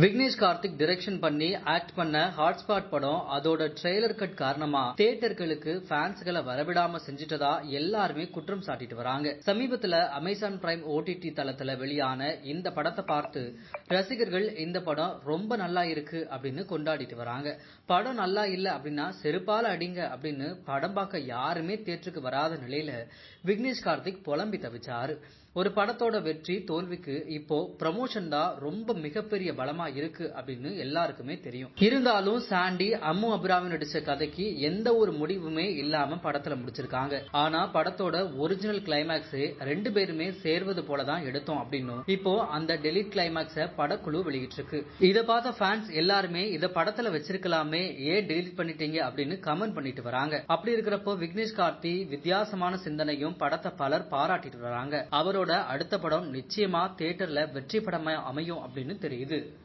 Vignesh Karthik direction பண்ணி act பண்ண hotspot படம் அதோட ட்ரெய்லர் கட் காரணமா தியேட்டர்களுக்கு ஃபேன்ஸ்களை வரவிடாம செஞ்சிட்டதா எல்லாருமே குற்றம் சாட்டிட்டு வராங்க. சமீபத்துல அமேசான் பிரைம் OTT தளத்துல வெளியான இந்த படத்தை பார்த்து ரசிகர்கள் இந்த படம் ரொம்ப நல்லா இருக்கு அப்படின்னு கொண்டாடிட்டு வராங்க. படம் நல்லா இல்ல அப்படின்னா செருப்பால அடிங்க அப்படின்னு படம் பார்க்க யாருமே தியேட்டருக்கு வராத நிலையில விக்னேஷ் கார்த்திக் புலம்பி தவிச்சாரு. ஒரு படத்தோட வெற்றி தோல்விக்கு இப்போ ப்ரமோஷன் தான் ரொம்ப மிகப்பெரிய பலமா இருக்கு அப்படின்னு எல்லாருக்குமே தெரியும். இருந்தாலும் சாண்டி அம்மு அபிராமி நடிச்ச கதைக்கு எந்த ஒரு முடிவுமே இல்லாம படத்துல முடிச்சிருக்காங்க. ஆனா படத்தோட ஒரிஜினல் கிளைமேக்ஸ் ரெண்டு பேருமே சேர்வது போலதான் எடுத்தோம் அப்படின்னும் இப்போ அந்த டெலிட் கிளைமேக்ஸ படக்குழு வெளியிட்டிருக்கு. இத பார்த்த ஃபேன்ஸ் எல்லாருமே இத படத்துல வச்சிருக்கலாமே, ஏன் டெலிட் பண்ணிட்டீங்க அப்படின்னு கமெண்ட் பண்ணிட்டு வராங்க. அப்படி இருக்கிறப்போ விக்னேஷ் கார்த்தி வித்தியாசமான சிந்தனையும் படத்தை பலர் பாராட்டிட்டு வராங்க. அவரோட அடுத்த படம் நிச்சயமா தியேட்டர்ல வெற்றி படமா அமையும் அப்படின்னு தெரியுது.